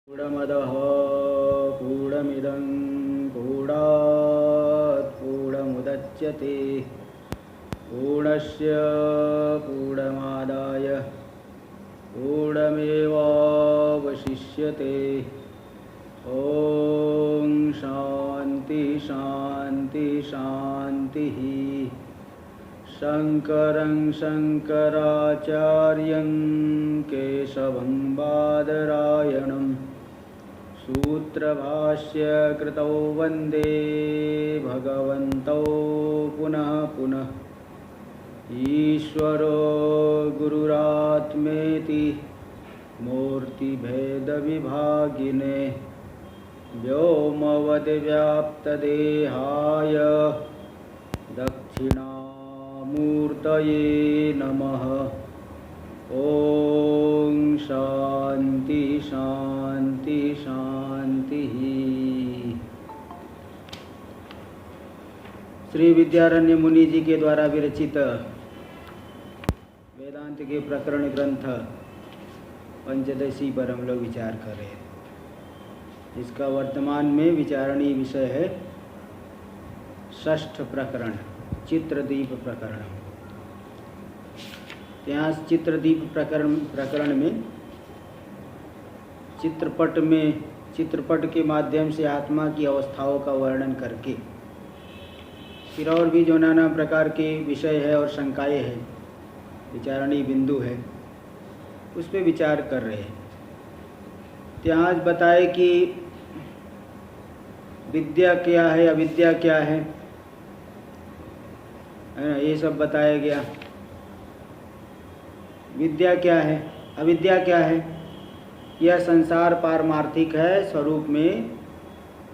पूर्णमदः पूर्णमिदं पूर्णात् पूर्णमुदच्यते पूर्णस्य पूर्णमादाय पूर्णमेवावशिष्यते। ॐ शान्ति शान्ति शान्तिः। शङ्करं शङ्कराचार्यं केशवं बादरायणं सूत्रभाष्य कृतौ वन्दे भगवन्तौ पुनः पुनः। ईश्वरो गुरुरात्मेति मूर्तिभेदविभागिने व्योमवद्व्याप्तदेहाय दक्षिणामूर्तये नमः। ॐ शान्ति शान्ति शान्तिः। श्री विद्यारण्य मुनि जी के द्वारा विरचित वेदांत के प्रकरण ग्रंथ पंचदशी पर हम लोग विचार कर रहे हैं। इसका वर्तमान में विचारणीय विषय है षष्ठ प्रकरण, चित्रदीप प्रकरण। यहाँ चित्रदीप प्रकरण में चित्रपट के माध्यम से आत्मा की अवस्थाओं का वर्णन करके फिर और भी जो नाना प्रकार के विषय है और शंकाएँ हैं, विचारणीय बिंदु है, उस पर विचार कर रहे हैं। यहाँ आज बताए कि विद्या क्या है, अविद्या क्या है ना, ये सब बताया गया। विद्या क्या है, अविद्या क्या है? यह संसार पारमार्थिक है, स्वरूप में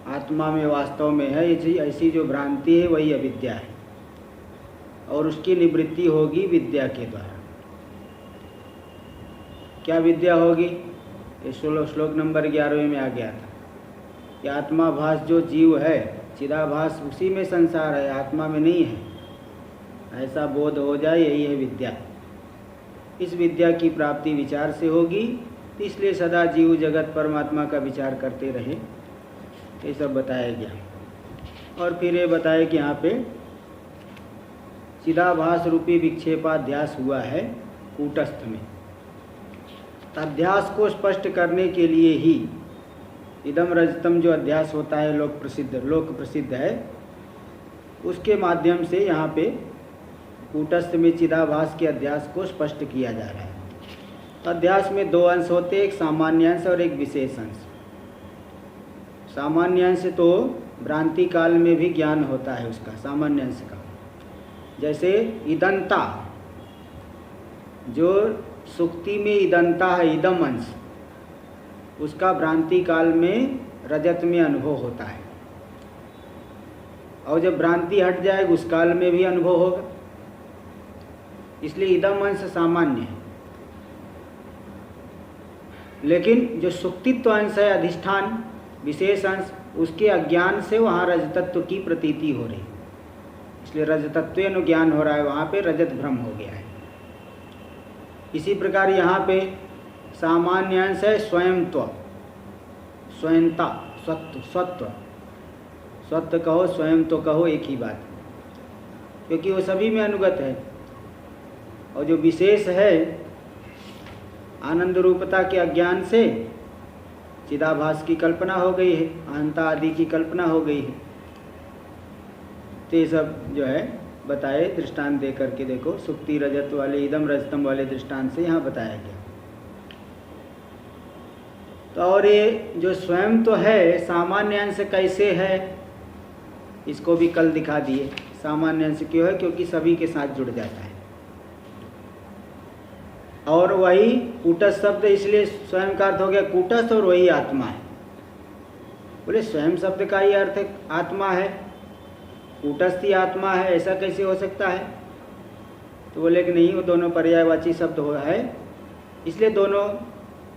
आत्मा में वास्तव में है, ऐसी जो भ्रांति है वही अविद्या है और उसकी निवृत्ति होगी विद्या के द्वारा। क्या विद्या होगी? ये श्लोक नंबर 11 में आ गया था कि आत्माभास जो जीव है, चिदाभास उसी में संसार है, आत्मा में नहीं है, ऐसा बोध हो जाए, यही है विद्या। इस विद्या की प्राप्ति विचार से होगी, इसलिए सदा जीव जगत परमात्मा का विचार करते रहे, ये सब बताया गया। और फिर ये बताया कि यहाँ पे चिदाभास रूपी विक्षेपाध्यास हुआ है कूटस्थ में। अध्यास को स्पष्ट करने के लिए ही इदम रजतम जो अध्यास होता है लोक प्रसिद्ध है, उसके माध्यम से यहाँ पे कूटस्थ में चिदाभास के अध्यास को स्पष्ट किया जा रहा है। अध्यास में दो अंश होते हैं, एक सामान्य अंश और एक विशेष अंश। सामान्य अंश तो भ्रांति काल में भी ज्ञान होता है उसका, सामान्य अंश का। जैसे इदंता, जो सुक्ति में इदंता है, इदम अंश, उसका भ्रांति काल में रजत में अनुभव होता है, और जब भ्रांति हट जाएगी उस काल में भी अनुभव होगा। इसलिए इदम अंश सामान्य है। लेकिन जो सुक्तित्व अंश है, अधिष्ठान विशेष अंश, उसके अज्ञान से वहाँ रजतत्व की प्रतीति हो रही, इसलिए रजतत्वेन ज्ञान हो रहा है, वहाँ पे रजत भ्रम हो गया है। इसी प्रकार यहाँ पे सामान्य अंश है स्वयंत्व, स्वयंता, स्वत्व कहो, स्वयं तो कहो, एक ही बात, क्योंकि वो सभी में अनुगत है। और जो विशेष है आनंद रूपता के अज्ञान से चिदाभास की कल्पना हो गई है, अहंता आदि की कल्पना हो गई है। तो ये सब जो है बताए दृष्टांत दे करके देखो, सुक्ति रजत वाले, इदम रजतम वाले दृष्टांत से यहाँ बताया गया। तो और ये जो स्वयं तो है, सामान्य अंश कैसे है, इसको भी कल दिखा दिए। सामान्य अंश क्यों है? क्योंकि सभी के साथ जुड़ जाता है। और वही कूटस्थ शब्द इसलिए स्वयं का अर्थ हो गया कूटस्थ, और वही आत्मा है। बोले स्वयं शब्द का ही अर्थ आत्मा है, कूटस्थ ही आत्मा है, ऐसा कैसे हो सकता है? तो बोले कि नहीं, वो दोनों पर्यायवाची शब्द है, इसलिए दोनों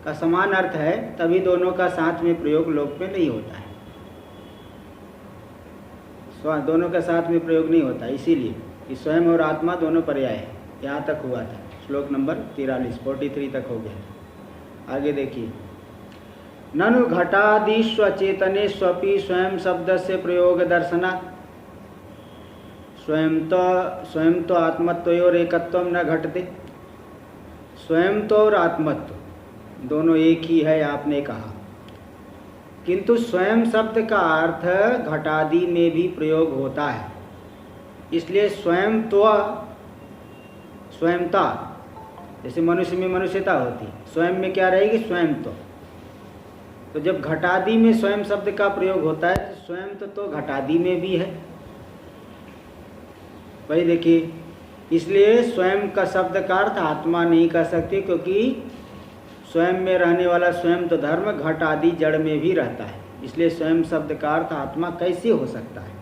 का समान अर्थ है, तभी दोनों का साथ में प्रयोग लोक में नहीं होता है। दोनों का साथ में प्रयोग नहीं होता, इसीलिए कि स्वयं और आत्मा दोनों पर्याय है। यहाँ तक हुआ था, श्लोक नंबर 43 तक हो गया। आगे देखिए, ननु घटादि स्वचेतने स्वपि स्वयं शब्द से प्रयोग दर्शना। स्वयं तो आत्मत्वयोर एकत्व न घटते। स्वयं तो और आत्मत्व दोनों एक ही है आपने कहा, किंतु स्वयं शब्द का अर्थ घटादि में भी प्रयोग होता है। इसलिए स्वयंता, जैसे मनुष्य में मनुष्यता होती, स्वयं में क्या रहेगी? स्वयं तो जब घटादि में स्वयं शब्द का प्रयोग होता है तो स्वयं तो घटादि में भी है। वही देखिए, इसलिए स्वयं का शब्द का अर्थ आत्मा नहीं कर सकते, क्योंकि स्वयं में रहने वाला स्वयं तो धर्म घट आदि जड़ में भी रहता है। इसलिए स्वयं शब्द का अर्थ आत्मा कैसे हो सकता है?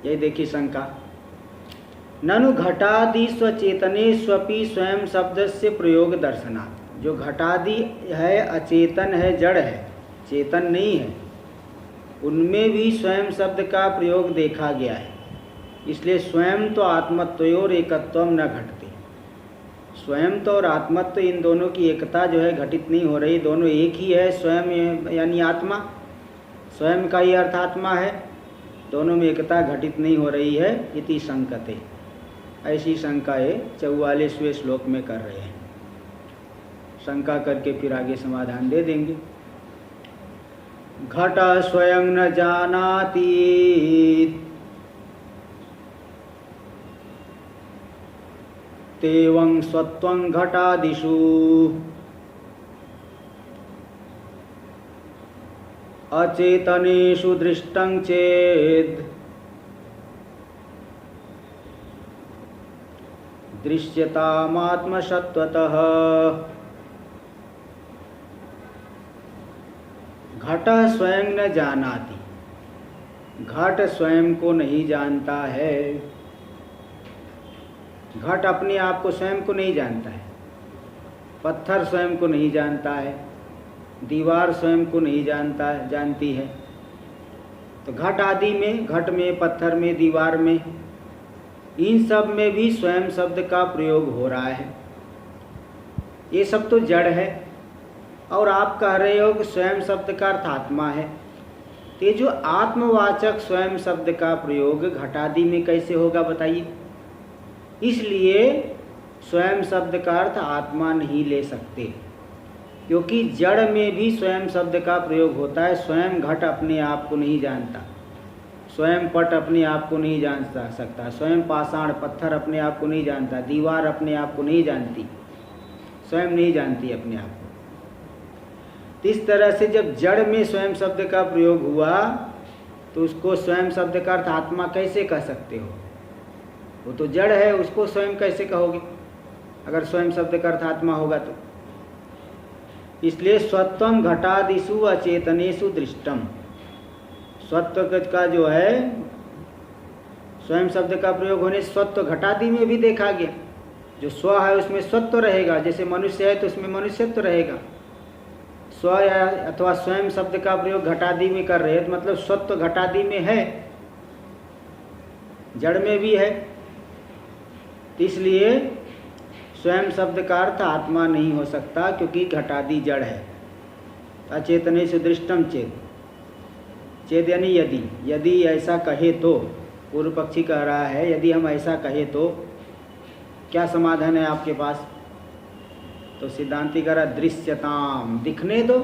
यही देखिए शंका। ननु घटादि स्वचेतने स्वपि स्वयं शब्द से प्रयोग दर्शनात्। जो घटादि है अचेतन है, जड़ है, चेतन नहीं है, उनमें भी स्वयं शब्द का प्रयोग देखा गया है। इसलिए स्वयं तो आत्मत्वयोर एकत्वम न घटते। स्वयं तो और आत्मत्व इन दोनों की एकता जो है घटित नहीं हो रही, दोनों एक ही है। स्वयं यानी आत्मा, स्वयं का ही अर्थ आत्मा है, दोनों में एकता घटित नहीं हो रही है। इति शंकते, ऐसी शंका ये 44वें श्लोक में कर रहे हैं। शंका करके फिर आगे समाधान दे देंगे। घट स्वयं न जानाति तेवं स्वत्वं घटादिषु अचेतनेषु दृष्टं चेत् दृश्यतामात्मसत्त्वतः। घट स्वयं न जानाति, घट स्वयं को नहीं जानता है। घट अपने आप को स्वयं को नहीं जानता है। पत्थर स्वयं को नहीं जानता है, दीवार स्वयं को नहीं जानती है। तो घट आदि में, घट में, पत्थर में, दीवार में, इन सब में भी स्वयं शब्द का प्रयोग हो रहा है। ये सब तो जड़ है, और आप कह रहे हो कि स्वयं शब्द का अर्थ आत्मा है। तो ये जो आत्मवाचक स्वयं शब्द का प्रयोग घटादि में कैसे होगा बताइए? इसलिए स्वयं शब्द का अर्थ आत्मा नहीं ले सकते, क्योंकि जड़ में भी स्वयं शब्द का प्रयोग होता है। स्वयं घट अपने आप को नहीं जानता, स्वयं पट अपने आप को नहीं जान सकता, स्वयं पाषाण पत्थर अपने आप को नहीं जानता, दीवार अपने आप को नहीं जानती, स्वयं नहीं जानती अपने आप को। इस तरह से जब जड़ में स्वयं शब्द का प्रयोग हुआ तो उसको स्वयं शब्द का अर्थ आत्मा कैसे कह सकते हो? वो तो जड़ है, उसको स्वयं कैसे कहोगे अगर स्वयं शब्द का अर्थ आत्मा होगा तो? इसलिए स्वत्वम घटादिषु अचेतनेषु दृष्टम, स्वत्व का जो है स्वयं शब्द का प्रयोग होने स्वत्व घटादि में भी देखा गया। जो स्व है उसमें स्वत्व रहेगा, जैसे मनुष्य है तो उसमें मनुष्यत्व रहेगा। स्व अथवा स्वयं शब्द का प्रयोग घटादि में कर रहे हैं तो मतलब स्वत्व घटादि में है, जड़ में भी है। इसलिए स्वयं शब्द का अर्थ आत्मा नहीं हो सकता, क्योंकि घटादि जड़ है। अचेतनेषु दृष्टम चेत, चेत यानी यदि ऐसा कहे तो, पूर्व पक्षी कह रहा है यदि हम ऐसा कहे तो क्या समाधान है आपके पास? तो सिद्धांति कह रहा दृश्यताम, दिखने दो।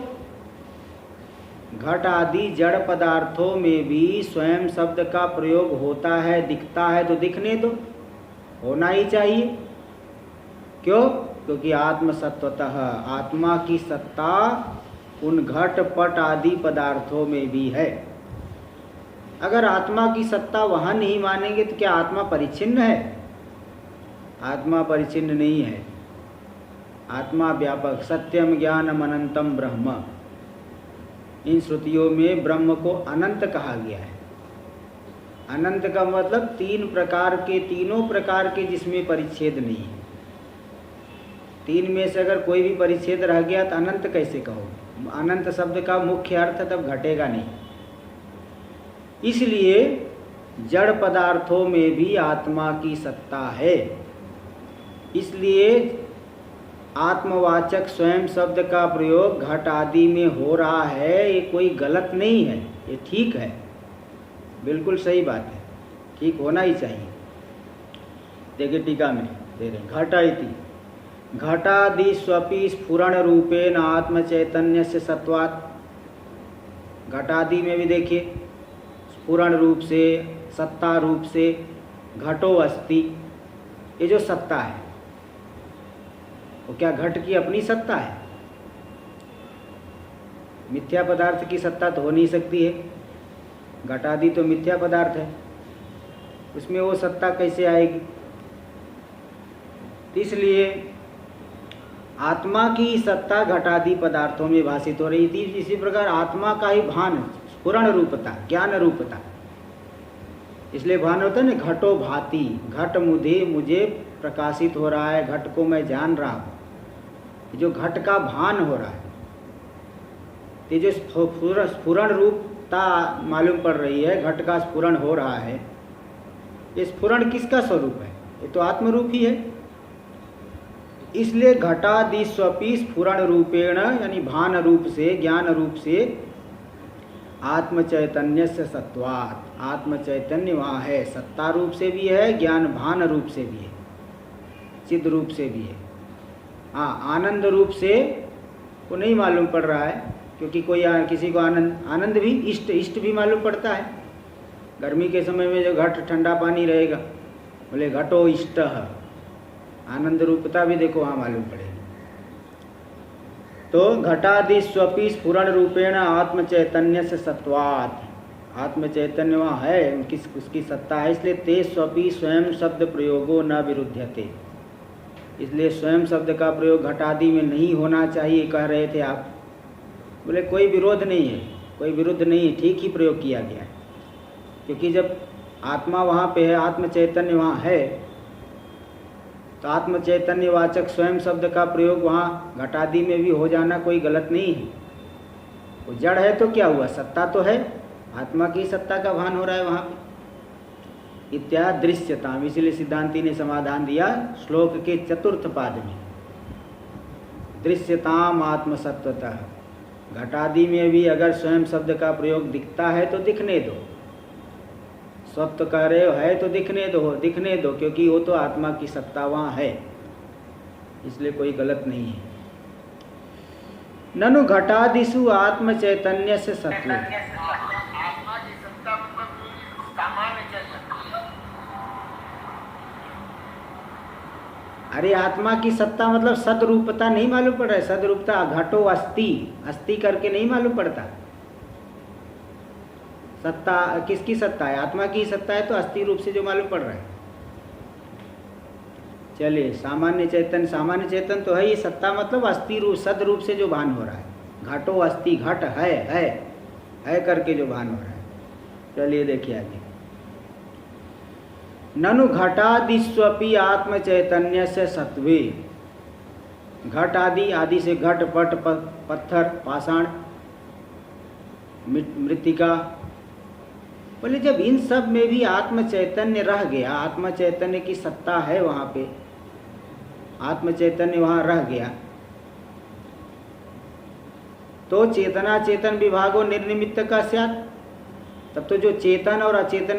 घट आदि जड़ पदार्थों में भी स्वयं शब्द का प्रयोग होता है, दिखता है, तो दिखने दो, होना ही चाहिए। क्यों? क्योंकि आत्मसत्वतः, आत्मा की सत्ता उन घट पट आदि पदार्थों में भी है। अगर आत्मा की सत्ता वहाँ नहीं मानेंगे तो क्या आत्मा परिच्छिन्न है? आत्मा परिच्छिन्न नहीं है। आत्मा व्यापक, सत्यम ज्ञानम अनंतम ब्रह्म, इन श्रुतियों में ब्रह्म को अनंत कहा गया है। अनंत का मतलब तीनों प्रकार के जिसमें परिच्छेद नहीं है। तीन में से अगर कोई भी परिच्छेद रह गया तो अनंत कैसे कहो? अनंत शब्द का मुख्य अर्थ तब घटेगा नहीं। इसलिए जड़ पदार्थों में भी आत्मा की सत्ता है। इसलिए आत्मवाचक स्वयं शब्द का प्रयोग घट आदि में हो रहा है, ये कोई गलत नहीं है, ये ठीक है, बिल्कुल सही बात है, ठीक होना ही चाहिए। देखिए टीका में दे रहे घट इति घटादि स्वपि स्फुरण रूपेण आत्म चैतन्य से सत्वात्। घटादि में भी देखिए स्फुरण रूप से, सत्ता रूप से, घटो अस्ति, ये जो सत्ता है वो क्या घट की अपनी सत्ता है? मिथ्या पदार्थ की सत्ता तो हो नहीं सकती है, घटादि तो मिथ्या पदार्थ है, उसमें वो सत्ता कैसे आएगी? इसलिए आत्मा की सत्ता घटादि पदार्थों में भाषित हो रही थी। इसी प्रकार आत्मा का ही भान, स्फुरण रूपता, ज्ञान रूपता, इसलिए भान होता है ना, घटो भाति, घट मुझे प्रकाशित हो रहा है, घट को मैं जान रहा हूँ, जो घट का भान हो रहा है, ये जो स्फुरण रूपता मालूम पड़ रही है, घट का स्फुरण हो रहा है, ये स्फुरण किसका स्वरूप है? ये तो आत्मरूप ही है। इसलिए घटादि स्वपि स्फुरण रूपेण, यानी भान रूप से, ज्ञान रूप से, आत्म चैतन्य से सत्वात्, आत्म चैतन्य वहाँ है, सत्ता रूप से भी है, ज्ञान भान रूप से भी है, चिद रूप से भी है। हाँ, आनंद रूप से वो नहीं मालूम पड़ रहा है, क्योंकि कोई किसी को आनंद भी इष्ट भी मालूम पड़ता है। गर्मी के समय में जो घट ठंडा पानी रहेगा, बोले घटो इष्ट, आनंद रूपता भी देखो वहाँ मालूम पड़ेगी। तो घटादि स्वपि स्फुरण रूपेण आत्म चैतन्य से सत्वात्, आत्म चैतन्य वहाँ है, उसकी सत्ता है, इसलिए ते स्वपि स्वयं शब्द प्रयोगो न विरुध्यते, इसलिए स्वयं शब्द का प्रयोग घटादि में नहीं होना चाहिए कह रहे थे आप। बोले कोई विरोध नहीं है, कोई विरुद्ध नहीं है, ठीक ही प्रयोग किया गया है, क्योंकि जब आत्मा वहाँ पे है, आत्म चैतन्य वहाँ है, तो आत्म चैतन्य वाचक स्वयं शब्द का प्रयोग वहाँ घटादि में भी हो जाना कोई गलत नहीं है। वो जड़ है तो क्या हुआ, सत्ता तो है, आत्मा की सत्ता का भान हो रहा है वहाँ पे। इत्यादि दृश्यता, इसलिए सिद्धांती ने समाधान दिया श्लोक के चतुर्थ पाद में, दृश्यताम आत्मसत्वतः, घटादि में भी अगर स्वयं शब्द का प्रयोग दिखता है तो दिखने दो, सत्य कह रहे हो है तो दिखने दो, क्योंकि वो तो आत्मा की सत्ता वहाँ है, इसलिए कोई गलत नहीं है। ननु घटादिषु आत्म चैतन्य से सत्व, अरे आत्मा की सत्ता मतलब सदरूपता नहीं मालूम पड़ रहा है, सदरूपता, घटो अस्ति, अस्ति करके नहीं मालूम पड़ता। सत्ता किसकी सत्ता है? आत्मा की सत्ता है, तो अस्थि रूप से जो मालूम पड़ रहा है। चलिए सामान्य चेतन तो है, ये सत्ता मतलब अस्थि रूप, सद रूप से जो भान हो रहा है, घटो अस्थि, घट है करके जो भान हो रहा है। चलिए देखिए आगे, ननु घटादिस्वपि आत्म चैतन्य से सत्वे, घट आदि से घट, पट, पत्थर, पाषाण, मृत्तिका, बोले जब इन सब में भी आत्म चैतन्य रह गया, आत्म चैतन्य की सत्ता है वहाँ पे, आत्म चैतन्य वहाँ रह गया, तो चेतना चेतन विभागो निर्निमित्त का स्यात्, तब तो जो चेतन और अचेतन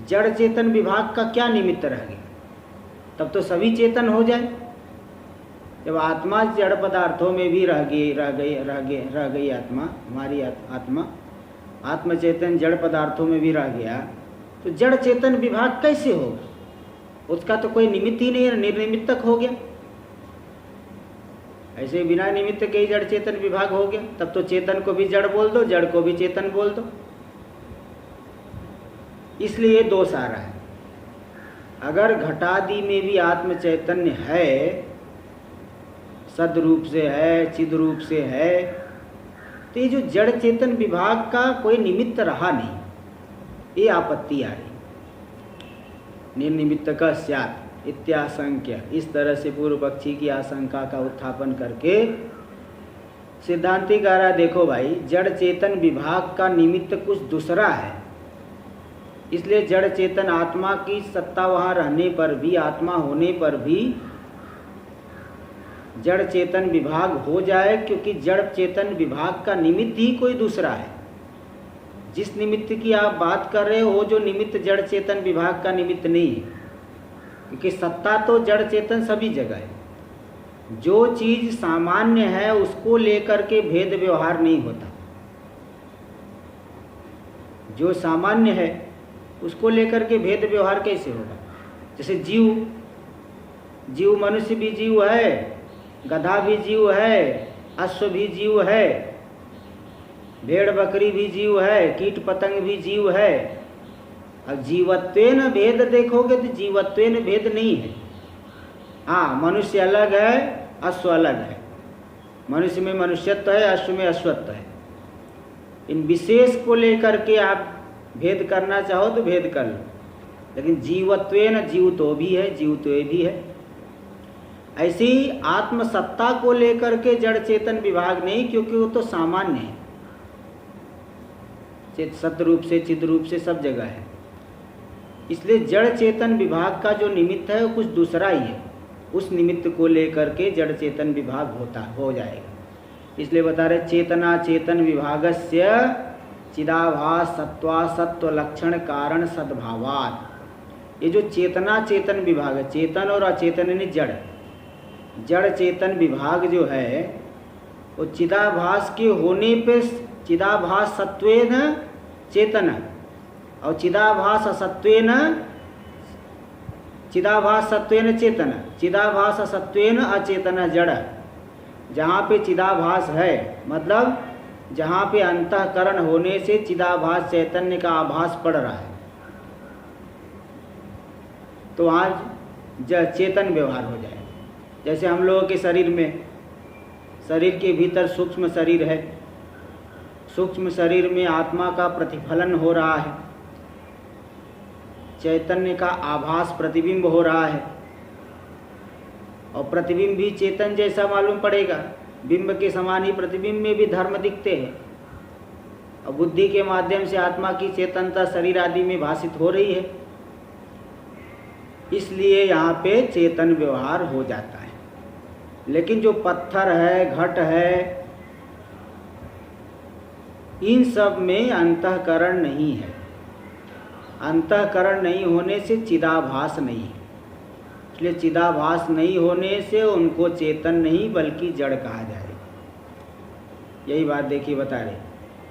जड़ चेतन विभाग का क्या निमित्त रह गया? तब तो सभी चेतन हो जाए। जब आत्मा जड़ पदार्थों में भी रह गई आत्मा, हमारी आत्मा आत्म चेतन जड़ पदार्थों में भी रह गया, तो जड़ चेतन विभाग कैसे होगा? उसका तो कोई निमित्त ही नहीं, निर्निमित्तक हो गया। ऐसे बिना निमित्त के ही जड़ चेतन विभाग हो गया, तब तो चेतन को भी जड़ बोल दो, जड़ को भी चेतन बोल दो। इसलिए दोष आ रहा है। अगर घटादि में भी आत्म चैतन्य है, सद रूप से है, चिद रूप से है, तो ये जो जड़ चेतन विभाग का कोई निमित्त रहा नहीं, ये आपत्ति आ रही। निर्निमित्त का स्यात् इत्याशंक्य, इस तरह से पूर्व पक्षी की आशंका का उत्थापन करके सिद्धांती कह रहा है, देखो भाई, जड़ चेतन विभाग का निमित्त कुछ दूसरा है, इसलिए जड़ चेतन आत्मा की सत्ता वहाँ रहने पर भी, आत्मा होने पर भी जड़ चेतन विभाग हो जाए, क्योंकि जड़ चेतन विभाग का निमित्त ही कोई दूसरा है। जिस निमित्त की आप बात कर रहे हो वो जो निमित्त जड़ चेतन विभाग का निमित्त नहीं है, क्योंकि सत्ता तो जड़ चेतन सभी जगह है। जो चीज सामान्य है उसको लेकर के भेद व्यवहार नहीं होता। जो सामान्य है उसको लेकर के भेद व्यवहार कैसे होगा? जैसे जीव मनुष्य भी जीव है, गधा भी जीव है, अश्व भी जीव है, भेड़ बकरी भी जीव है, कीट पतंग भी जीव है। अब जीवत्वेन भेद देखोगे तो जीवत्वेन भेद नहीं है। हाँ, मनुष्य अलग है, अश्व अलग है। मनुष्य में मनुष्यत्व है, अश्व में अश्वत्व है। इन विशेष को लेकर के आप भेद करना चाहो तो भेद कर लो, लेकिन जीवत्वेन जीव तो भी है, जीव तो ये भी है। ऐसी आत्मसत्ता को लेकर के जड़ चेतन विभाग नहीं, क्योंकि वो तो सामान्य है, सत्य रूप से चिद रूप से सब जगह है। इसलिए जड़ चेतन विभाग का जो निमित्त है वो कुछ दूसरा ही है। उस निमित्त को लेकर के जड़ चेतन विभाग हो जाएगा। इसलिए बता रहे चेतना चेतन विभागस्य चिदाभास सत्वा सत्व लक्षण कारण सद्भावात्। ये जो चेतना चेतन विभाग है, चेतन और अचेतन यानी जड़ चेतन विभाग जो है वो चिदाभास के होने पे चिदाभास सत्वेन चेतन और चिदाभास असत्वेन चेतन, चिदाभास असत्वेन अचेतन जड़। जहाँ पे चिदाभास है मतलब जहाँ पे अंतःकरण होने से चिदाभास चैतन्य का आभास पड़ रहा है, तो आज चेतन व्यवहार हो जाए। जैसे हम लोगों के शरीर में, शरीर के भीतर सूक्ष्म शरीर है, सूक्ष्म शरीर में आत्मा का प्रतिफलन हो रहा है, चैतन्य का आभास प्रतिबिंब हो रहा है, और प्रतिबिंब भी चेतन जैसा मालूम पड़ेगा। बिंब के समान ही प्रतिबिंब में भी धर्म दिखते हैं, और बुद्धि के माध्यम से आत्मा की चेतनता शरीर आदि में भाषित हो रही है। इसलिए यहाँ पे चेतन व्यवहार हो जाता है। लेकिन जो पत्थर है, घट है, इन सब में अंतःकरण नहीं है। अंतःकरण नहीं होने से चिदाभास नहीं है। इसलिए चिदाभास नहीं होने से उनको चेतन नहीं बल्कि जड़ कहा जाएगा। यही बात देखिए बता रहे,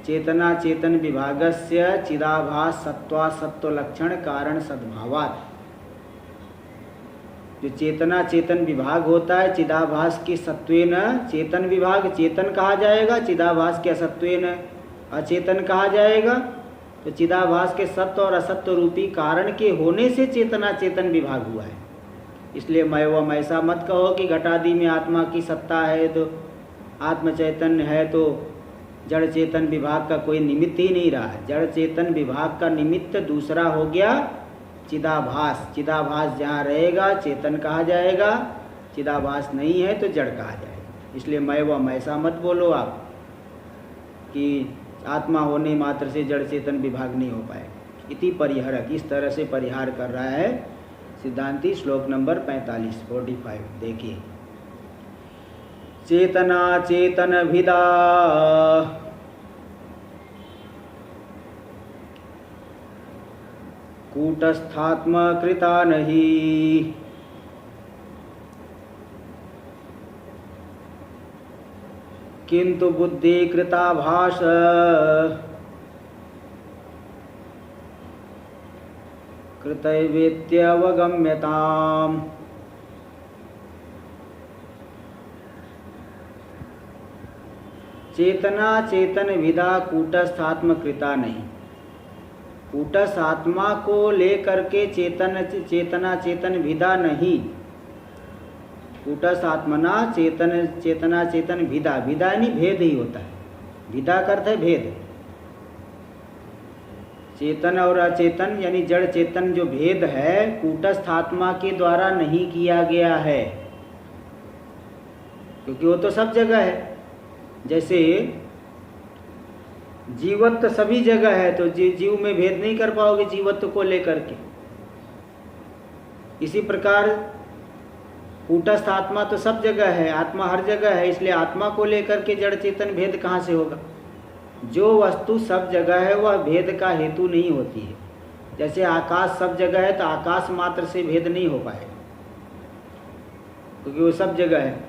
चेतना चेतन विभागस्य चिदाभास सत्वा सत्व लक्षण कारण सद्भावात्। जो चेतना चेतन विभाग होता है, चिदाभास के सत्वेन चेतन विभाग चेतन कहा जाएगा, चिदाभास के असत्वेन अचेतन कहा जाएगा। तो चिदाभास के सत्व और असत्व रूपी कारण के होने से चेतना चेतन विभाग हुआ है। इसलिए मैं व ऐसा मत कहो कि घटादि में आत्मा की सत्ता है तो आत्म चैतन्य है तो जड़ चेतन विभाग का कोई निमित्त ही नहीं रहा। जड़ चेतन विभाग का निमित्त दूसरा हो गया चिदाभास। चिदाभास जहाँ रहेगा चेतन कहा जाएगा, चिदाभास नहीं है तो जड़ कहा जाएगा। इसलिए मैं व ऐसा मत बोलो आप कि आत्मा होने मात्र से जड़ चेतन विभाग नहीं हो पाएगा। इति परिहरक, इस तरह से परिहार कर रहा है सिद्धांती। श्लोक नंबर 45 देखिए। चेतना चेतन विदा कूटस्थात्म कृता नहीं, किंतु बुद्धि कृता भाष कृतैवेत्यवगम्यताम्। चेतना चेतन विदा कूटस्थात्म कृता नहीं। कूटस्थ आत्मा को लेकर के चेतना चेतन विदा नहीं। कूटस्थ आत्मना चेतना चेतन विदा, विदा यानी भेद ही होता है। विदा का अर्थ है भेद। चेतन और अचेतन यानी जड़ चेतन जो भेद है कूटस्थ आत्मा के द्वारा नहीं किया गया है, क्योंकि वो तो सब जगह है। जैसे जीवत्व सभी जगह है तो जीव में भेद नहीं कर पाओगे जीवत्व को लेकर के। इसी प्रकार कूटस्थ आत्मा तो सब जगह है, आत्मा हर जगह है, इसलिए आत्मा को लेकर के जड़ चेतन भेद कहाँ से होगा? जो वस्तु सब जगह है वह भेद का हेतु नहीं होती है। जैसे आकाश सब जगह है तो आकाश मात्र से भेद नहीं हो पाएगा, क्योंकि वो सब जगह है।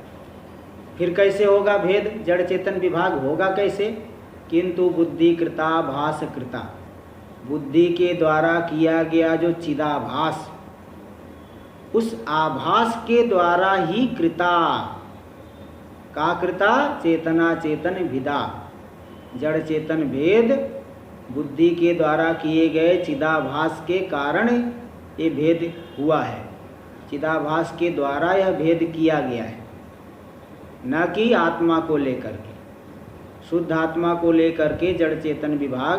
फिर कैसे होगा भेद? जड़ चेतन विभाग होगा कैसे? किंतु बुद्धि कृता भास कृता, बुद्धि के द्वारा किया गया जो चिदाभास, उस आभास के द्वारा ही कृता का कृता चेतना चेतन विदा, जड़ चेतन भेद बुद्धि के द्वारा किए गए चिदाभास के कारण ये भेद हुआ है। चिदाभास के द्वारा यह भेद किया गया है, न कि आत्मा को लेकर के। शुद्ध आत्मा को लेकर के जड़ चेतन विभाग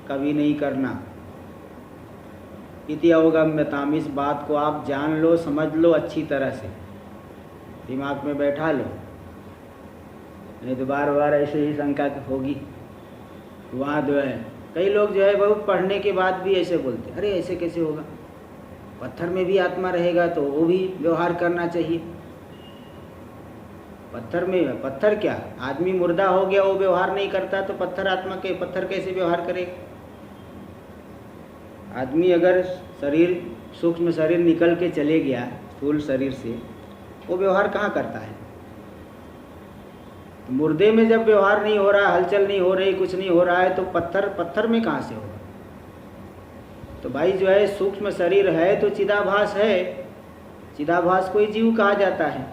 कभी नहीं करना। इति अवगम्यताम, इस बात को आप जान लो, समझ लो अच्छी तरह से, दिमाग में बैठा लो, नहीं तो बार बार ऐसे ही शंका होगी। वहाँ जो है कई लोग जो है बहुत पढ़ने के बाद भी ऐसे बोलते, अरे ऐसे कैसे होगा, पत्थर में भी आत्मा रहेगा तो वो भी व्यवहार करना चाहिए। पत्थर में, पत्थर क्या, आदमी मुर्दा हो गया वो व्यवहार नहीं करता तो पत्थर कैसे व्यवहार करेगा? आदमी अगर शरीर, सूक्ष्म शरीर निकल के चले गया स्थूल शरीर से, वो व्यवहार कहाँ करता है? तो मुर्दे में जब व्यवहार नहीं हो रहा, हलचल नहीं हो रही, कुछ नहीं हो रहा है, तो पत्थर में कहाँ से होगा? तो भाई जो है सूक्ष्म शरीर है तो चिदाभास है, चिदाभास को ही जीव कहा जाता है।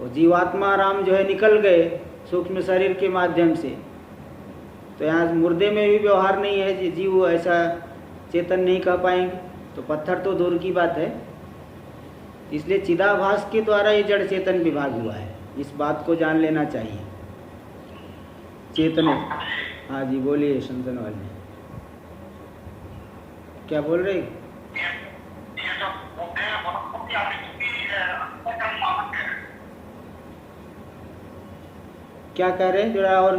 और जीवात्मा राम जो है निकल गए सूक्ष्म शरीर के माध्यम से, तो यहाँ मुर्दे में भी व्यवहार नहीं है, जीव ऐसा चेतन नहीं कह पाएंगे, तो पत्थर तो दूर की बात है। इसलिए चिदाभास के द्वारा ये जड़ चेतन विभाग हुआ है, इस बात को जान लेना चाहिए। चेतन, हाँ जी बोलिए संतन वाले, क्या बोल रहे? क्या कह रहे हैं जरा और?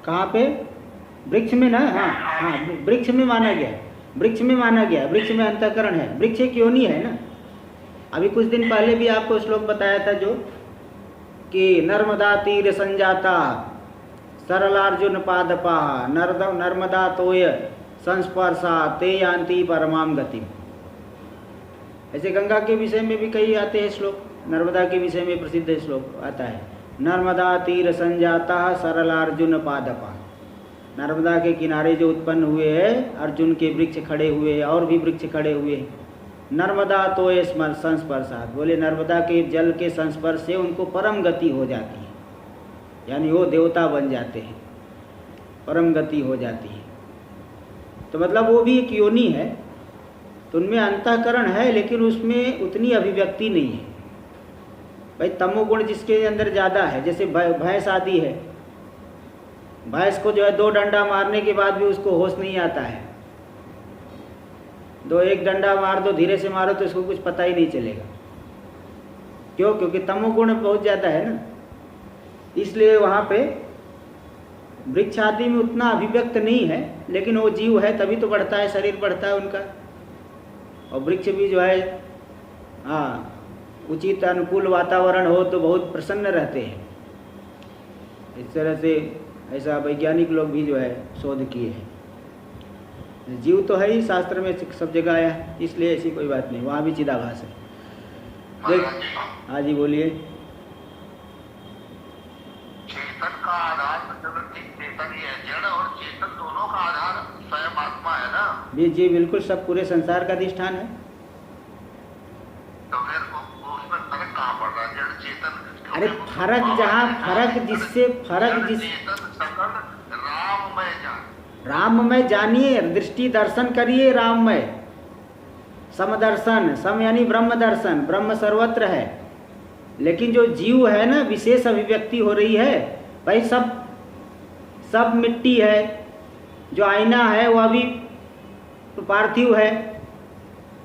कहाँ पे? वृक्ष में ना, हाँ हाँ वृक्ष में माना गया, वृक्ष में माना गया, वृक्ष में अंतःकरण है, वृक्ष एक योनि है ना। अभी कुछ दिन पहले भी आपको श्लोक बताया था जो कि नर्मदा तीर संजाता सरलार्जुन पादपा नर्मदा तोय संस्पर्शा ते यान्ति परमाम गति। ऐसे गंगा के विषय में भी कई आते हैं श्लोक, नर्मदा के विषय में प्रसिद्ध श्लोक आता है, नर्मदा तीर संजाता सरलार्जुन पादपा। नर्मदा के किनारे जो उत्पन्न हुए हैं अर्जुन के वृक्ष खड़े हुए हैं, और भी वृक्ष खड़े हुए हैं। नर्मदा तो संस्पर्शात, बोले नर्मदा के जल के संस्पर्श से उनको परम गति हो जाती है, यानी वो देवता बन जाते हैं, परम गति हो जाती है। तो मतलब वो भी एक योनि है, तो उनमें अंतःकरण है लेकिन उसमें उतनी अभिव्यक्ति नहीं है। भाई तमोगुण जिसके अंदर ज़्यादा है, जैसे भैंस आदि है, भैंस को जो है 2 डंडा मारने के बाद भी उसको होश नहीं आता है। एक डंडा मार दो, धीरे से मारो तो इसको कुछ पता ही नहीं चलेगा। क्यों? क्योंकि तमोगुण बहुत ज़्यादा है ना, इसलिए वहाँ पे वृक्ष आदि में उतना अभिव्यक्त नहीं है, लेकिन वो जीव है तभी तो बढ़ता है, शरीर बढ़ता है उनका। और वृक्ष भी जो है हाँ उचित अनुकूल वातावरण हो तो बहुत प्रसन्न रहते हैं। इस तरह से ऐसा वैज्ञानिक लोग भी जो है शोध किए हैं। जीव तो है ही, शास्त्र में सब जगह आया, इसलिए ऐसी कोई बात नहीं, वहाँ भी चिदाभास है। देख, हाँ जी बोलिए। चेतन का आधार चेतन ही है, जड़ और चेतन दोनों का आधार स्वयं आत्मा है ना? जी बिल्कुल, सब पूरे संसार का अधिष्ठान है। तो फिर उसमें फर्क कहाँ पड़ रहा है? जड़ चेतन, अरे फर्क जहाँ फर्क जिससे फर्क जिस राम में जानिए, दृष्टि दर्शन करिए राम में, समदर्शन, सम यानी ब्रह्म दर्शन, ब्रह्म सर्वत्र है। लेकिन जो जीव है ना विशेष अभिव्यक्ति हो रही है, भाई सब मिट्टी है, जो आईना है वह भी पार्थिव है,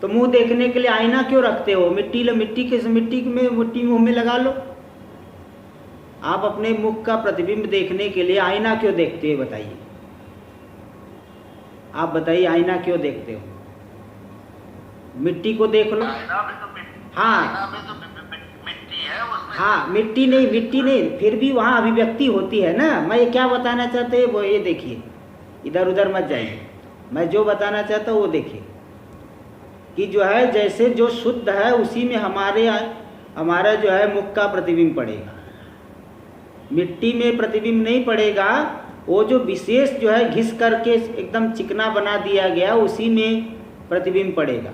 तो मुंह देखने के लिए आईना क्यों रखते हो? मिट्टी मुंह में लगा लो। आप अपने मुख का प्रतिबिंब देखने के लिए आईना क्यों देखते हैं बताइए? आप बताइए आईना क्यों देखते हो? मिट्टी को देख लो। आईना में तो मिट्टी, हाँ आईना में तो मिट्टी है उसमें। हाँ, मिट्टी नहीं, फिर भी वहाँ अभिव्यक्ति होती है ना। मैं ये क्या बताना चाहते हैं वो ये देखिए, इधर उधर मत जाइए। मैं जो बताना चाहता हूँ वो देखिए कि जो है जैसे जो शुद्ध है उसी में हमारा जो है मुख का प्रतिबिंब पड़ेगा। मिट्टी में प्रतिबिंब नहीं पड़ेगा, वो जो विशेष जो है घिस करके एकदम चिकना बना दिया गया उसी में प्रतिबिंब पड़ेगा।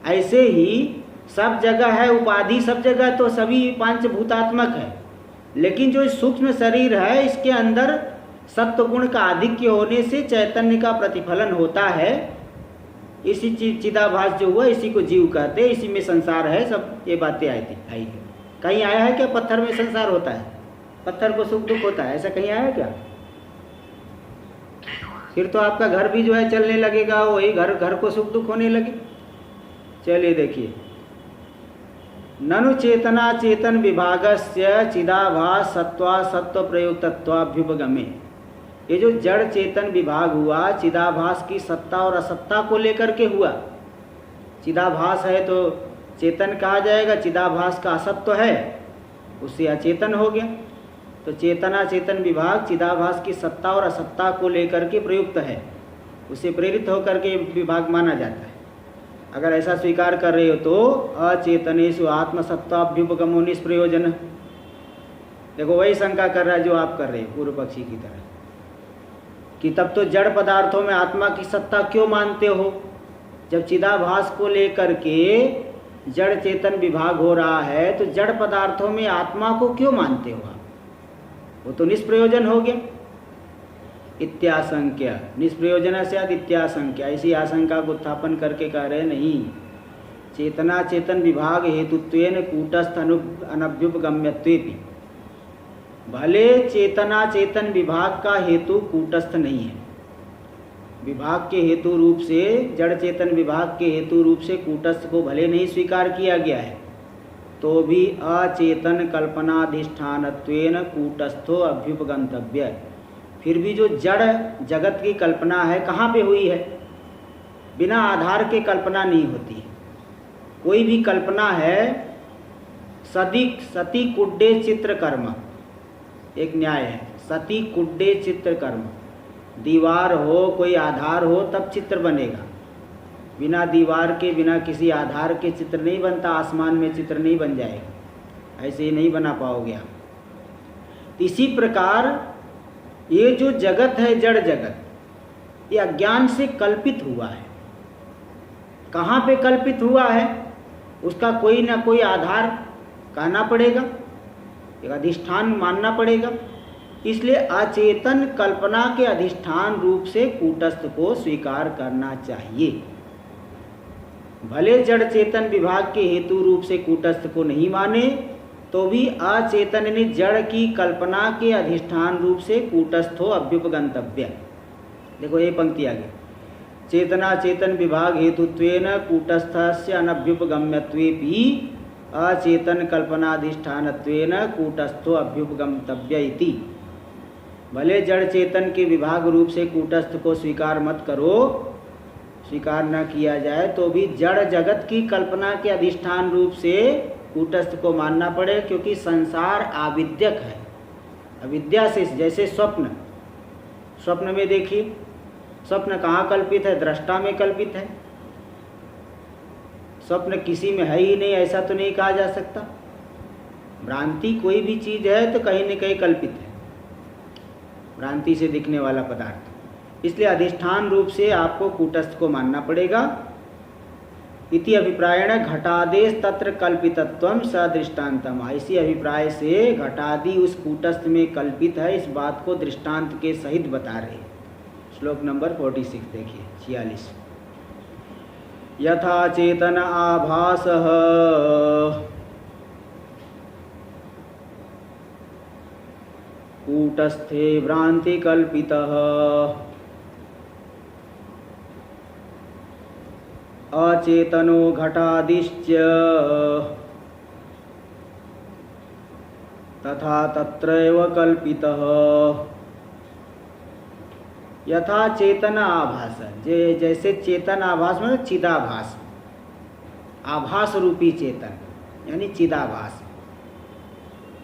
ऐसे ही सब जगह है उपाधि, सब जगह तो सभी पंचभूतात्मक है, लेकिन जो सूक्ष्म शरीर है इसके अंदर सत्वगुण का आधिक्य होने से चैतन्य का प्रतिफलन होता है। इसी चिदाभास जो हुआ इसी को जीव कहते हैं, इसी में संसार है। सब ये बातें आई है। कहीं आया है क्या पत्थर में संसार होता है, पत्थर को सुख दुख होता है, ऐसा कहीं आया क्या? फिर तो आपका घर भी जो है चलने लगेगा, वही घर को सुख दुख होने लगे। चलिए देखिए, ननु चेतना चेतन विभागस्य चिदाभास सत्वा सत्व प्रयुक्तत्वाभ्युपगमे। ये जो जड़ चेतन विभाग हुआ चिदाभास की सत्ता और असत्ता को लेकर के हुआ। चिदाभास है तो चेतन कहा जाएगा, चिदाभास का असत्व है उससे अचेतन हो गया। तो चेतना चेतन विभाग चिदाभास की सत्ता और असत्ता को लेकर के प्रयुक्त है, उससे प्रेरित होकर के विभाग माना जाता है। अगर ऐसा स्वीकार कर रहे हो तो अचेतनेषु आत्मसत्ताभ्युपगमो निष्प्रयोजन। देखो वही शंका कर रहा है जो आप कर रहे हो पूर्व पक्षी की तरह, कि तब तो जड़ पदार्थों में आत्मा की सत्ता क्यों मानते हो? जब चिदाभास को लेकर के जड़ चेतन विभाग हो रहा है तो जड़ पदार्थों में आत्मा को क्यों मानते हो आप? वो तो निष्प्रयोजन हो गया। इत्याशंक्य, निष्प्रयोजन से इत्याशंक्य, ऐसी आशंका को उत्थापन करके कह रहे नहीं। चेतना चेतन विभाग हेतुत्वेन कूटस्थ अनभ्युपगम्यत्वेपि। भले चेतना चेतन विभाग का हेतु कूटस्थ नहीं है, विभाग के हेतु रूप से जड़ चेतन विभाग के हेतु रूप से कूटस्थ को भले नहीं स्वीकार किया गया है, तो भी अचेतन कल्पनाधिष्ठानत्वेन कूटस्थो अभ्युपगंतव्य। फिर भी जो जड़ जगत की कल्पना है कहाँ पे हुई है? बिना आधार के कल्पना नहीं होती है। कोई भी कल्पना है सती कुड्डे चित्र कर्म, एक न्याय है, सती कुड्डे चित्र कर्म। दीवार हो, कोई आधार हो तब चित्र बनेगा। बिना दीवार के, बिना किसी आधार के चित्र नहीं बनता। आसमान में चित्र नहीं बन जाएगा, ऐसे ही नहीं बना पाओगे आप। इसी प्रकार ये जो जगत है, जड़ जगत, ये अज्ञान से कल्पित हुआ है। कहाँ पे कल्पित हुआ है? उसका कोई ना कोई आधार कहना पड़ेगा, एक अधिष्ठान मानना पड़ेगा। इसलिए अचेतन कल्पना के अधिष्ठान रूप से कूटस्थ को स्वीकार करना चाहिए। भले जड़ चेतन विभाग के हेतु रूप से कूटस्थ को नहीं माने, तो भी अचेतन ने जड़ की कल्पना के अधिष्ठान रूप से कूटस्थो अभ्युपगंतव्य। देखो ये पंक्ति आगे, चेतना चेतन विभाग हेतुत्वेन कूटस्थस्य अनभ्युपगम्यत्वेपि अचेतन कल्पनाधिष्ठानत्वेन कूटस्थो अभ्युपगंतव्य इति। भले जड़ चेतन के विभाग रूप से कूटस्थ को स्वीकार मत करो, स्वीकार न किया जाए तो भी जड़ जगत की कल्पना के अधिष्ठान रूप से कूटस्थ को मानना पड़े, क्योंकि संसार आविद्यक है। अविद्या से, जैसे स्वप्न में देखिए, स्वप्न कहाँ कल्पित है? दृष्टा में कल्पित है। स्वप्न किसी में है ही नहीं, ऐसा तो नहीं कहा जा सकता। भ्रांति कोई भी चीज है तो कहीं न कहीं कल्पित है, भ्रांति से दिखने वाला पदार्थ। इसलिए अधिष्ठान रूप से आपको कूटस्थ को मानना पड़ेगा। इति अभिप्रायण घटादेश तत्र कल्पितत्वम सदृष्टान्तम। इसी अभिप्राय से घटादि उस कूटस्थ में कल्पित है, इस बात को दृष्टांत के सहित बता रहे हैं। श्लोक नंबर 46 देखिए, 46। यथा चेतन आभासः कूटस्थे भ्रांति कल्पितः अचेतनो घटादिश्च तथा तत्रैव कल्पितः। यथा चेतन आभास, जैसे चेतन आभास मतलब चिदाभास, आभास रूपी चेतन यानी चिदाभास।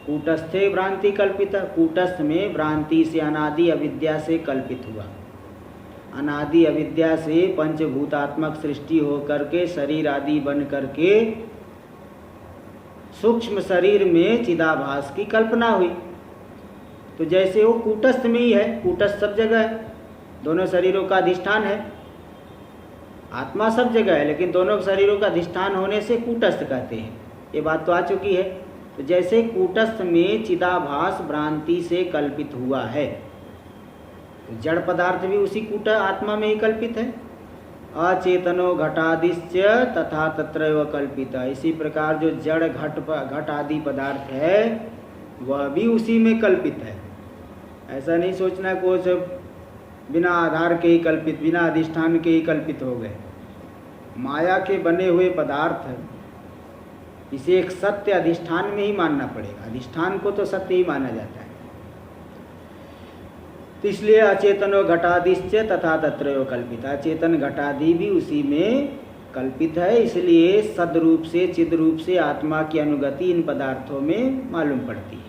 कूटस्थे भ्रांति कल्पित, कूटस्थ में भ्रांति से अनादि अविद्या से कल्पित हुआ। अनादि अविद्या से पंचभूतात्मक सृष्टि हो करके शरीर आदि बन करके सूक्ष्म शरीर में चिदाभास की कल्पना हुई। तो जैसे वो कूटस्थ में ही है, कूटस्थ सब जगह है, दोनों शरीरों का अधिष्ठान है। आत्मा सब जगह है लेकिन दोनों शरीरों का अधिष्ठान होने से कूटस्थ कहते हैं, ये बात तो आ चुकी है। तो जैसे कूटस्थ में चिदाभास भ्रांति से कल्पित हुआ है, तो जड़ पदार्थ भी उसी कूट आत्मा में ही कल्पित है। अचेतनो घटादिश्च तथा तत्रैव कल्पित, इसी प्रकार जो जड़ घट आदि पदार्थ है वह भी उसी में कल्पित है। ऐसा नहीं सोचना को सब बिना आधार के ही कल्पित, बिना अधिष्ठान के ही कल्पित हो गए। माया के बने हुए पदार्थ इसे एक सत्य अधिष्ठान में ही मानना पड़ेगा, अधिष्ठान को तो सत्य ही माना जाता है। तो इसलिए अचेतनो घटादिश्च तथा तत्रैव कल्पित, अचेतन घटादि भी उसी में कल्पित है। इसलिए सदरूप से चिद रूप से आत्मा की अनुगति इन पदार्थों में मालूम पड़ती है।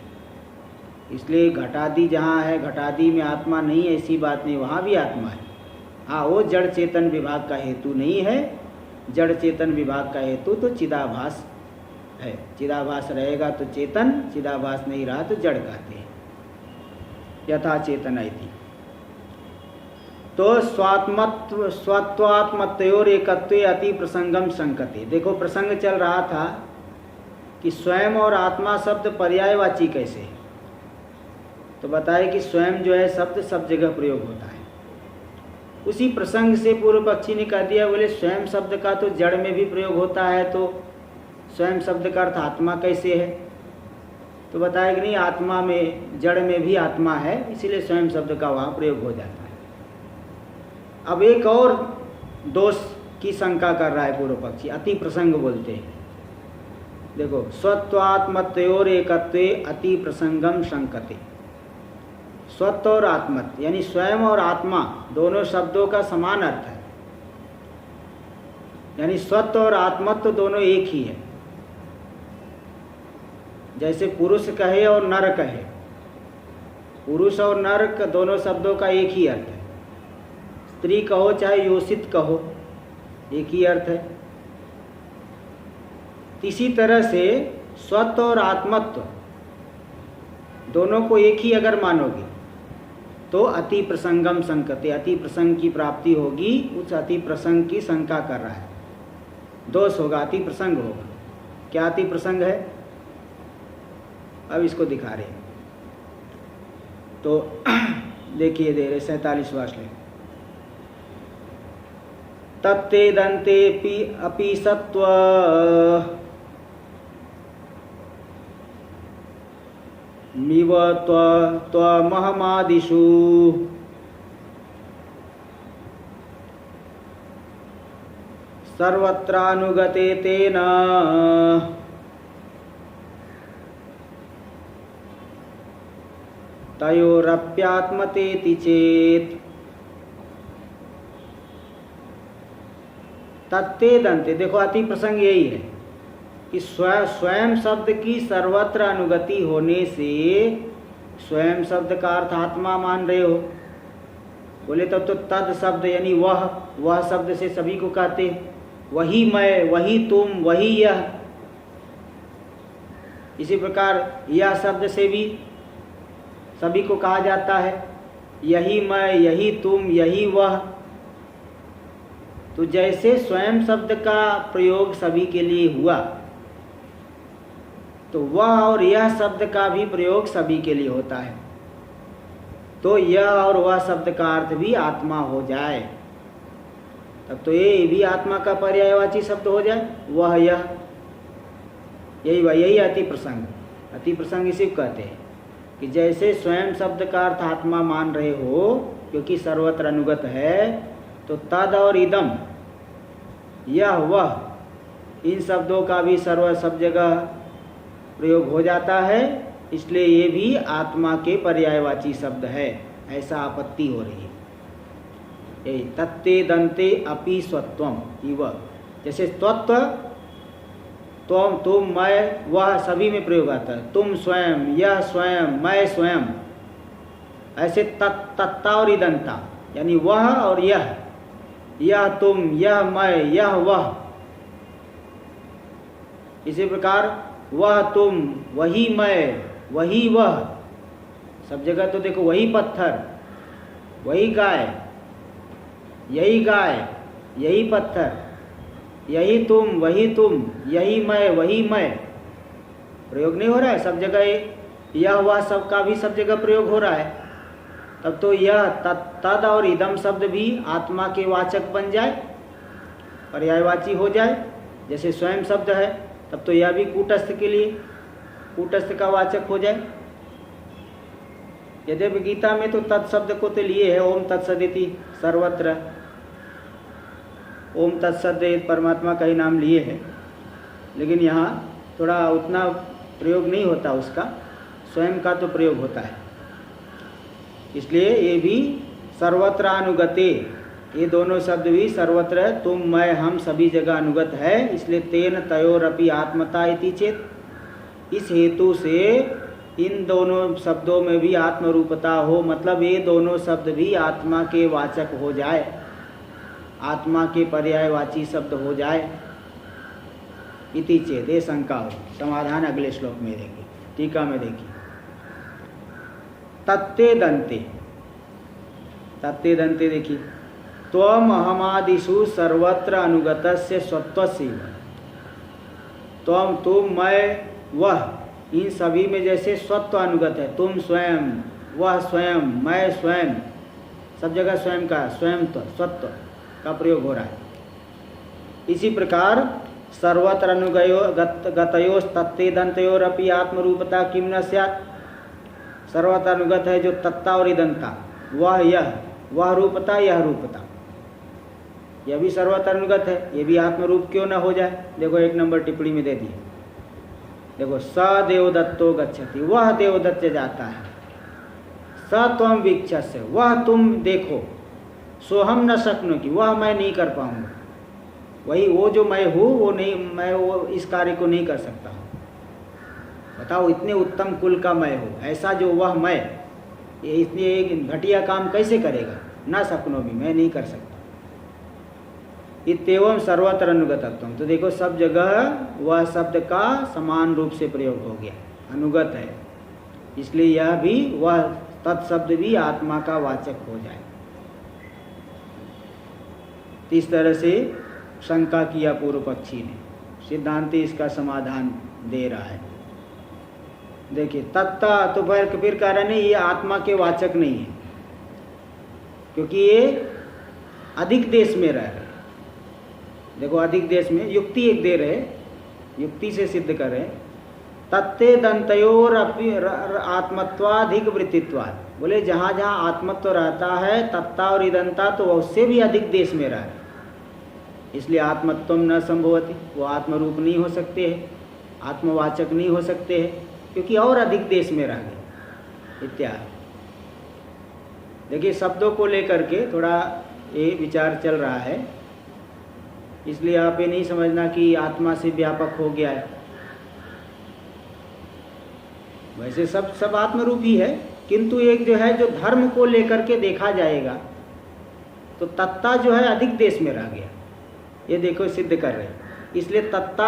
इसलिए घटादि जहाँ है, घटादि में आत्मा नहीं है ऐसी बात नहीं, वहाँ भी आत्मा है। हाँ, वो जड़ चेतन विभाग का हेतु नहीं है, जड़ चेतन विभाग का हेतु तो चिदाभास है। चिदाभास रहेगा तो चेतन, चिदाभास नहीं रहा तो जड़ कहते हैं। यथा चेतन इति। तो स्वत्वात्मत्योर एकत्वे अति प्रसंगम संकते। देखो प्रसंग चल रहा था कि स्वयं और आत्मा शब्द पर्यायवाची कैसे है। तो बताए कि स्वयं जो है शब्द सब जगह प्रयोग होता है। उसी प्रसंग से पूर्व पक्षी ने कह दिया, बोले स्वयं शब्द का तो जड़ में भी प्रयोग होता है, तो स्वयं शब्द का अर्थ आत्मा कैसे है। तो बताया कि नहीं, आत्मा में, जड़ में भी आत्मा है, इसीलिए स्वयं शब्द का वहाँ प्रयोग हो जाता है। अब एक और दोष की शंका कर रहा है पूर्व पक्षी, अति प्रसंग बोलते हैं। देखो, स्वत्वात्मत्योर एकत्वे अति प्रसंगम शंकते। स्वत्व और आत्मत यानी स्वयं और आत्मा दोनों शब्दों का समान अर्थ है, यानी स्वत्व और आत्मत्व दोनों एक ही है। जैसे पुरुष कहे और नर कहे, पुरुष और नर दोनों शब्दों का एक ही अर्थ है। स्त्री कहो चाहे योषित कहो, एक ही अर्थ है। इसी तरह से स्वत्व और आत्मत्व दोनों को एक ही अगर मानोगे तो अति प्रसंगम संकते, अति प्रसंग की प्राप्ति होगी। उस अति प्रसंग की शंका कर रहा है, दोष होगा, अति प्रसंग होगा। क्या अति प्रसंग है, अब इसको दिखा रहे हैं। तो देखिए, दे रहे 47वां श्लोक। तत्तेदन्ते अपि सत्व मिव त्वमहमादिषु सर्वत्रानुगते तेन तयोरप्यात्मतेति चेत्। तत्तेदन्ते, देखो अति प्रसंग यही है कि स्वयं शब्द की सर्वत्र अनुगति होने से, स्वयं शब्द का अर्थ आत्मा मान रहे हो, बोले तब तो तद शब्द यानी वह शब्द से सभी को कहते, वही मैं, वही तुम, वही यह। इसी प्रकार यह शब्द से भी सभी को कहा जाता है, यही मैं, यही तुम, यही वह। तो जैसे स्वयं शब्द का प्रयोग सभी के लिए हुआ, तो वह और यह शब्द का भी प्रयोग सभी के लिए होता है। तो यह और वह शब्द का अर्थ भी आत्मा हो जाए, तब तो ये भी आत्मा का पर्यायवाची शब्द हो जाए, वह यह, यही अति प्रसंग। अति प्रसंग इसी को कहते हैं कि जैसे स्वयं शब्द का अर्थ आत्मा मान रहे हो क्योंकि सर्वत्र अनुगत है, तो तद और इदम, यह वह, इन शब्दों का भी सब जगह प्रयोग हो जाता है, इसलिए ये भी आत्मा के पर्यायवाची शब्द है। ऐसा आपत्ति हो रही है। यही तत्ते दंते अपि स्वत्वम इव, जैसे तत्व तुम मैं वह सभी में प्रयोग आता है, तुम स्वयं, यह स्वयं, मैं स्वयं, ऐसे तत्ता और इदंता यानी वह और यह तुम, यह मैं, यह वह। इसी प्रकार वह तुम, वही मैं, वही वह, सब जगह तो देखो वही पत्थर, वही गाय, यही पत्थर, यही तुम, वही तुम, यही मैं, वही मैं, प्रयोग नहीं हो रहा है सब जगह। यह वह सब का भी सब जगह प्रयोग हो रहा है। तब तो यह तद और इदम शब्द भी आत्मा के वाचक बन जाए, पर्यायवाची हो जाए। जैसे स्वयं शब्द है, तब तो यह भी कूटस्थ के लिए कूटस्थ का वाचक हो जाए। यद्यपि गीता में तो तत्शब्द को तो लिए है, ओम तत्सदिति सर्वत्र, ओम तत्सद परमात्मा का ही नाम लिए है, लेकिन यहाँ थोड़ा उतना प्रयोग नहीं होता उसका, स्वयं का तो प्रयोग होता है। इसलिए ये भी सर्वत्र अनुगते, ये दोनों शब्द भी सर्वत्र, तुम मैं हम सभी जगह अनुगत है। इसलिए तेन तयोरपि आत्मता इति चेत, इस हेतु से इन दोनों शब्दों में भी आत्मरूपता हो, मतलब ये दोनों शब्द भी आत्मा के वाचक हो जाए, आत्मा के पर्यायवाची शब्द हो जाए। इति चेत, ये शंका हो। समाधान अगले श्लोक में देखिए, टीका में देखिए। तत्ते दंते देखिए, त्वम अहमादिषु सर्वत्र अनुगतस्य स्वत्वस्यैव, त्वम तुम, मैं वह, इन सभी में जैसे स्वत्व अनुगत है, तुम स्वयं, वह स्वयं, मैं स्वयं, सब जगह स्वयं का स्वत्व का प्रयोग हो रहा है। इसी प्रकार सर्वत्र अनुगयो गतयोस् तत्ते दंतयोरपि आत्मरूपता किम न स्यात्, सर्वत्र अनुगत है जो तत्ता और इदंता, वह रूपता, यह रूपता, यह भी सर्वत्र अनुगत है, ये भी आत्मरूप क्यों न हो जाए। देखो 1 नंबर टिप्पणी में दे दिए, देखो स देवदत्तो गच्छति, वह देवदत्त जाता है, स त्वं वीक्षस्य, वह तुम देखो, सोहम न शक्नोति, वह मैं नहीं कर पाऊंगा, वही वो जो मैं हूँ वो नहीं, मैं वो इस कार्य को नहीं कर सकता हूँ। बताओ इतने उत्तम कुल का मैं हूँ, ऐसा जो वह मैं ये इतने एक घटिया काम कैसे करेगा, न शक्नो भी, मैं नहीं कर सकता। इत्येवं सर्वत्र अनुगतत्व, तो देखो सब जगह वह शब्द का समान रूप से प्रयोग हो गया, अनुगत है, इसलिए यह भी वह तत्शब्द भी आत्मा का वाचक हो जाए। इस तरह से शंका किया पूर्व पक्षी ने, सिद्धांति इसका समाधान दे रहा है। देखिए तत्ता, तो फिर कह रहे नहीं ये आत्मा के वाचक नहीं है, क्योंकि ये अधिक देश में रह रहे। देखो अधिक देश में युक्ति एक दे रहे, युक्ति से सिद्ध कर रहे, तत्ते दंतयोर आत्मत्वाधिक वृत्तित्वाद, बोले जहाँ जहाँ आत्मत्व रहता है तत्ता और इदंता, तो उससे भी अधिक देश में रह रहे, इसलिए आत्मत्व न संभवति, वो आत्मरूप नहीं हो सकते हैं, आत्मवाचक नहीं हो सकते हैं, क्योंकि और अधिक देश में रह गए इत्यादि। देखिए शब्दों को लेकर के थोड़ा ये विचार चल रहा है, इसलिए आप ये नहीं समझना कि आत्मा से व्यापक हो गया है, वैसे सब आत्मरूप ही है, किंतु एक जो है जो धर्म को लेकर के देखा जाएगा तो तत्ता जो है अधिक देश में रह गया, ये देखो सिद्ध कर रहे हैं। इसलिए तत्ता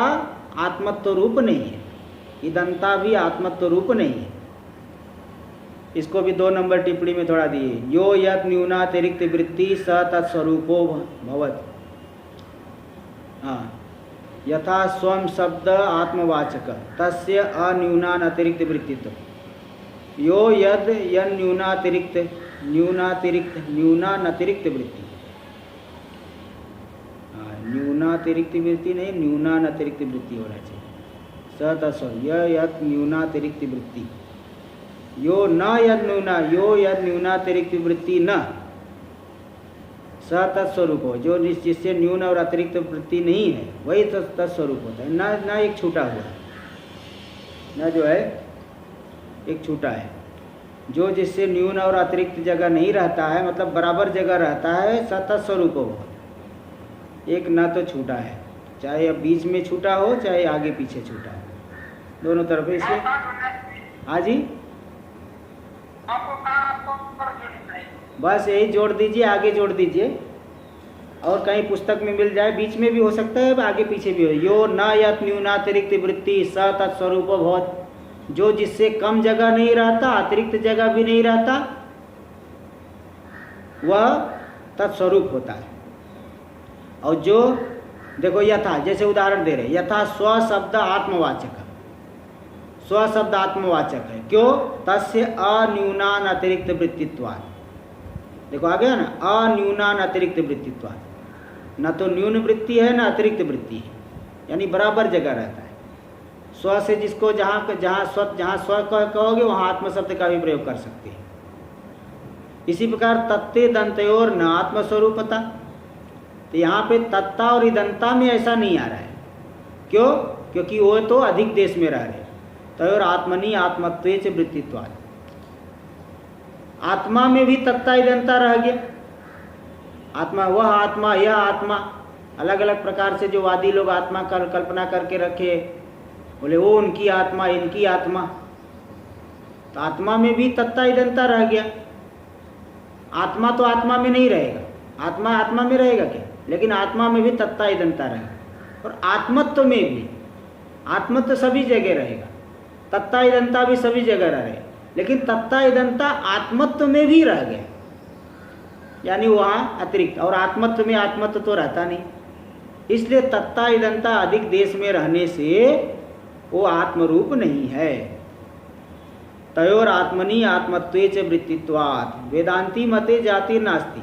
आत्मत्व रूप नहीं है, इदंता भी आत्मत्व रूप नहीं है। इसको भी 2 नंबर टिप्पणी में थोड़ा दिए, यो यत् न्यूनातिरिक्त वृत्ति स तत्स्वरूपो भवति, हाँ, यथा स्वम शब्द आत्मवाचक तस्य अन्यूनान अतिरिक्त वृत्तित्व, यो यद न्यूनातिरिक्त वृत्ति, न्यूनातिरिक्त वृत्ति नहीं, न्यूनातिरिक्त वृत्ति होना चाहिए, स तत्स्व यद न्यूनातिरिक्त वृत्ति, यो न यद न्यूनातिरिक्त वृत्ति न स तत्स्वरूप हो, जो जिससे न्यून और अतिरिक्त वृत्ति नहीं है वही तत्स्वरूप होता है, न एक छूटा हुआ, न जो है एक छूटा है। जो जिससे न्यून और अतिरिक्त जगह नहीं रहता है, मतलब बराबर जगह रहता है, स तत्स्वरूपो भवति। एक न तो छूटा है, चाहे अब बीच में छूटा हो चाहे आगे पीछे छूटा हो, दोनों तरफ। इसलिए हाँ जी, बस यही जोड़ दीजिए, आगे जोड़ दीजिए, और कहीं पुस्तक में मिल जाए, बीच में भी हो सकता है, आगे पीछे भी हो। यो न यत् न्यूनातिरिक्त वृत्ति स तत्स्वरूपो भवति। जो जिससे कम जगह नहीं रहता, अतिरिक्त जगह भी नहीं रहता, वह तत्स्वरूप होता है। और जो देखो यथा, जैसे उदाहरण दे रहे, यथा स्व शब्द आत्मवाचक, स्व शब्द आत्मवाचक है, क्यों? तस्य अन्यूनान अतिरिक्त वृत्तित्वात्। देखो आ गया ना, अन्यूनान अतिरिक्त वृत्तित्वात्। न तो न्यून वृत्ति है, न अतिरिक्त वृत्ति है, यानी बराबर जगह रहता है। स्व से जिसको जहाँ स्व कहोगे वहाँ आत्म शब्द का भी प्रयोग कर सकते हैं। इसी प्रकार तत्ते दंतयोर न आत्मस्वरूपता, तो यहाँ पे तत्ता और इदंता में ऐसा नहीं आ रहा है। क्यों? क्योंकि वो तो अधिक देश में रह रहे। तयोर आत्मनि आत्मत्वे च वृत्तित्वात्। आत्मा में भी तत्ता इदंता रह गया। आत्मा, वह आत्मा, यह आत्मा, अलग अलग प्रकार से जो वादी लोग आत्मा कल्पना करके रखे, बोले वो उनकी आत्मा, इनकी आत्मा, तो आत्मा में भी तत्ता इदंता रह गया। आत्मा तो आत्मा में नहीं रहेगा, आत्मा आत्मा में रहेगा क्या? लेकिन आत्मा में भी तत्ता इदंता रहेगा। और आत्मत्व में भी, आत्मत्व सभी जगह रहेगा, तत्ता इदंता भी सभी जगह रहे, लेकिन तत्ता इदंता आत्मत्व में भी रह गया, यानी वहाँ अतिरिक्त। और आत्मत्व में आत्मत्व तो रहता नहीं, इसलिए तत्ता इदंता अधिक देश में रहने से वो आत्मरूप नहीं है। तयोर आत्मनि आत्मत्वे च वृत्तित्वात्। वेदांती मते जाति नास्ति।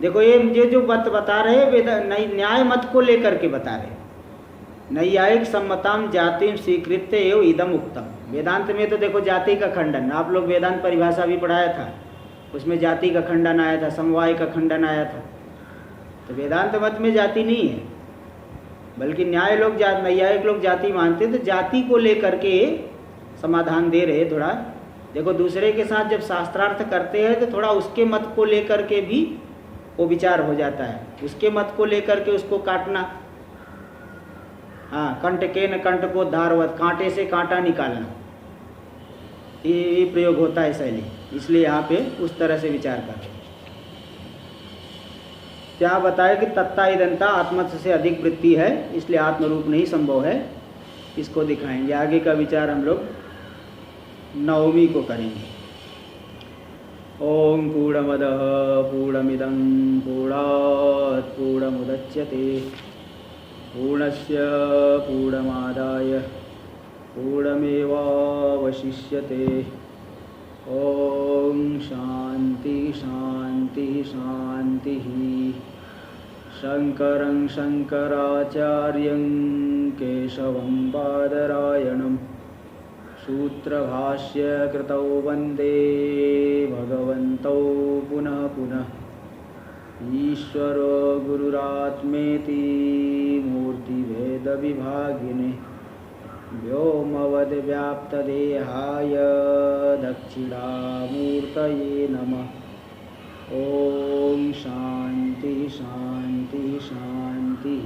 देखो ये जो बात बता रहे न्याय मत को लेकर के बता रहे। नैयायिक सम्मताम जातिम स्वीकृत्य एवं इदम उक्तम। वेदांत में तो देखो जाति का खंडन, आप लोग वेदांत परिभाषा भी पढ़ाया था, उसमें जाति का खंडन आया था, समवाय का खंडन आया था। तो वेदांत मत में जाति नहीं है, बल्कि नैयायिक लोग जाति मानते, तो जाति को लेकर के समाधान दे रहे। थोड़ा देखो, दूसरे के साथ जब शास्त्रार्थ करते हैं तो थोड़ा उसके मत को लेकर के भी वो विचार हो जाता है, उसके मत को लेकर के उसको काटना। हाँ, कंट के न कंट को धारवत, कांटे से कांटा निकालना, ये प्रयोग होता है शैली। इसलिए यहाँ पे उस तरह से विचार करते हैं। क्या बताया कि तत्ता इदंता आत्मत्व से अधिक वृत्ति है, इसलिए आत्मरूप नहीं संभव है। इसको दिखाएंगे, आगे का विचार हम लोग नवमी को करेंगे। ओम पूर्णमदः पूर्णमिदं पूर्णात् पूर्णमुदच्यते पूर्णस्य पूर्णमादाय पूर्णमेवावशिष्यते। ओम शांति शांति शांति। शंकरं शंकराचार्यं केशवं बादरायणं सूत्रभाष्य कृतौ वंदे भगवन्तौ पुनः पुनः। ईश्वरो गुरुरात्मेति मूर्तिभेदविभागिने व्योमवद्व्याप्तदेहाय दक्षिणामूर्तये नमः। ओम शांति शांति शांति।